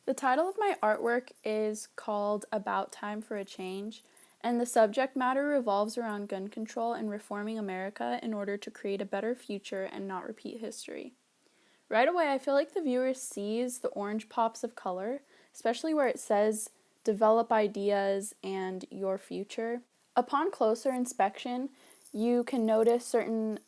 The title of my artwork is called About Time for a Change, and the subject matter revolves around gun control and reforming America in order to create a better future and not repeat history. Right away, I feel like the viewer sees the orange pops of color, especially where it says develop ideas and your future. Upon closer inspection, you can notice certain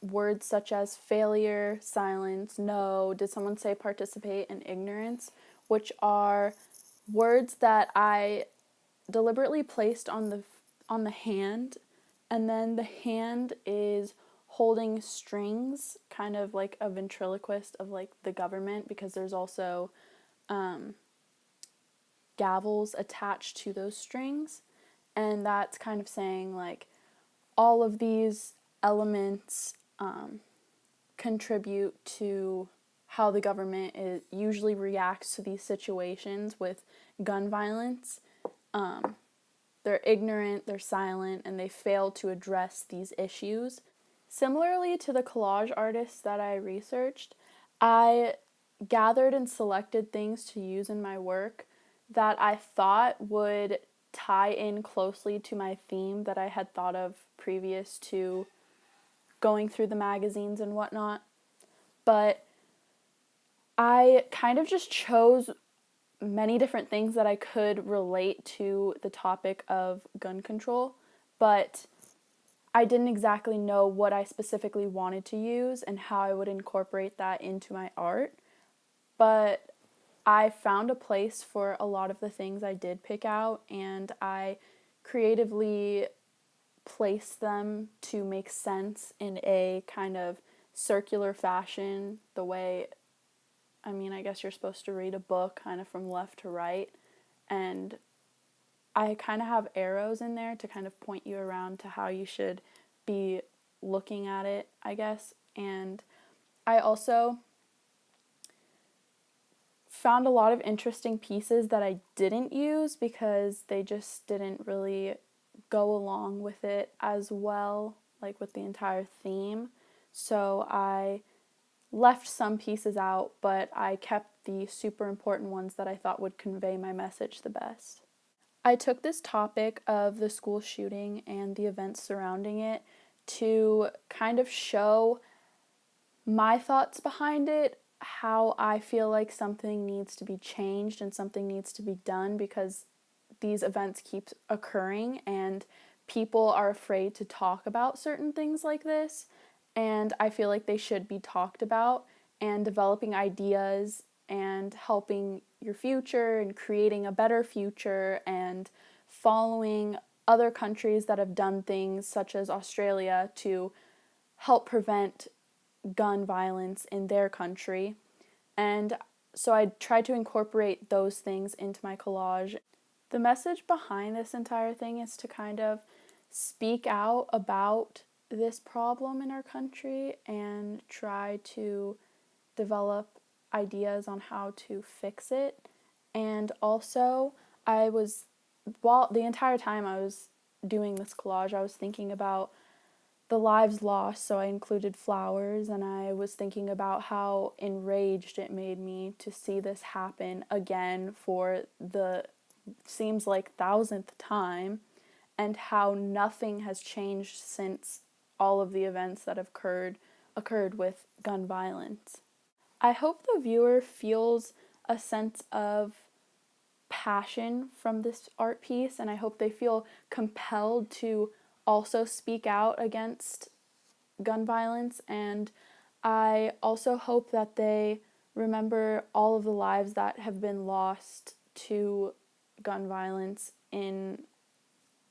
words such as failure, silence, no, did someone say participate, and ignorance, which are words that I deliberately placed on the hand, and then the hand is holding strings, kind of like a ventriloquist of like the government, because there's also gavels attached to those strings, and that's kind of saying like all of these elements contribute to how the government usually reacts to these situations with gun violence. They're ignorant, they're silent, and they fail to address these issues. Similarly to the collage artists that I researched, I gathered and selected things to use in my work that I thought would tie in closely to my theme that I had thought of previous to going through the magazines and whatnot. But I kind of just chose many different things that I could relate to the topic of gun control, but I didn't exactly know what I specifically wanted to use and how I would incorporate that into my art. But I found a place for a lot of the things I did pick out, and I creatively placed them to make sense in a kind of circular fashion, the way, I guess you're supposed to read a book kind of from left to right. And I kind of have arrows in there to kind of point you around to how you should be looking at it, I guess. And I also found a lot of interesting pieces that I didn't use because they just didn't really go along with it as well, like with the entire theme. So I left some pieces out, but I kept the super important ones that I thought would convey my message the best. I took this topic of the school shooting and the events surrounding it to kind of show my thoughts behind it, how I feel like something needs to be changed and something needs to be done because these events keep occurring and people are afraid to talk about certain things like this. And I feel like they should be talked about, and developing ideas and helping your future and creating a better future and following other countries that have done things such as Australia to help prevent gun violence in their country. And so I tried to incorporate those things into my collage. The message behind this entire thing is to kind of speak out about this problem in our country and try to develop ideas on how to fix it. And also, while the entire time I was doing this collage, I was thinking about the lives lost, so I included flowers, and I was thinking about how enraged it made me to see this happen again for the seems like thousandth time, and how nothing has changed since all of the events that have occurred with gun violence. I hope the viewer feels a sense of passion from this art piece, and I hope they feel compelled to also speak out against gun violence. And I also hope that they remember all of the lives that have been lost to gun violence in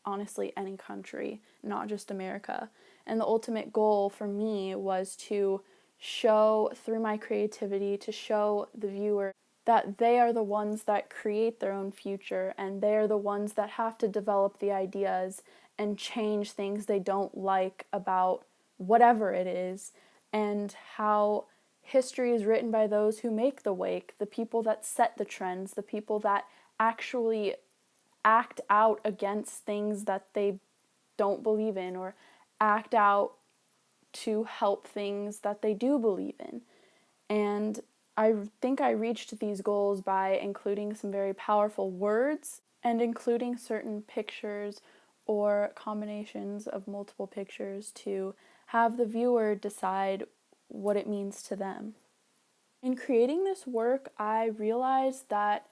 honestly any country, not just America. And the ultimate goal for me was to show through my creativity, to show the viewer that they are the ones that create their own future, and they are the ones that have to develop the ideas and change things they don't like about whatever it is, and how history is written by those who make the wake, the people that set the trends, the people that actually act out against things that they don't believe in, or act out to help things that they do believe in. And I think I reached these goals by including some very powerful words and including certain pictures or combinations of multiple pictures to have the viewer decide what it means to them. In creating this work, I realized that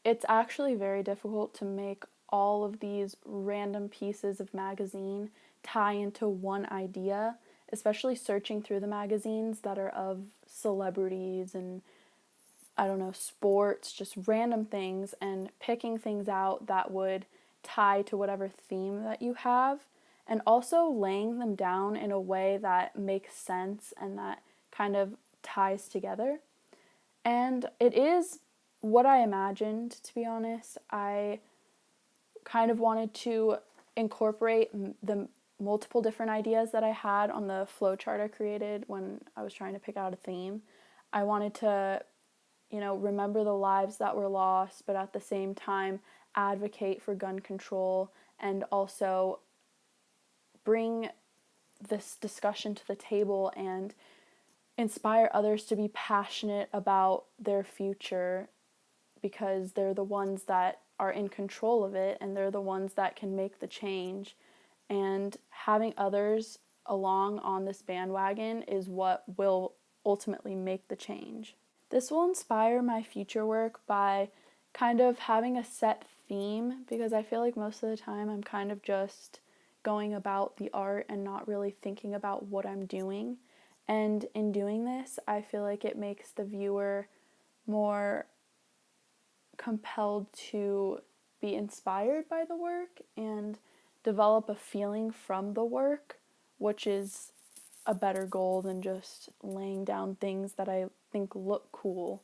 it's actually very difficult to make all of these random pieces of magazine tie into one idea, especially searching through the magazines that are of celebrities and, I don't know, sports, just random things, and picking things out that would tie to whatever theme that you have, and also laying them down in a way that makes sense and that kind of ties together. And it is what I imagined, to be honest. I kind of wanted to incorporate the multiple different ideas that I had on the flowchart I created when I was trying to pick out a theme. I wanted to, remember the lives that were lost, but at the same time advocate for gun control and also bring this discussion to the table and inspire others to be passionate about their future because they're the ones that are in control of it and they're the ones that can make the change. And having others along on this bandwagon is what will ultimately make the change. This will inspire my future work by kind of having a set theme because I feel like most of the time I'm kind of just going about the art and not really thinking about what I'm doing. And in doing this, I feel like it makes the viewer more compelled to be inspired by the work and develop a feeling from the work, which is a better goal than just laying down things that I think look cool.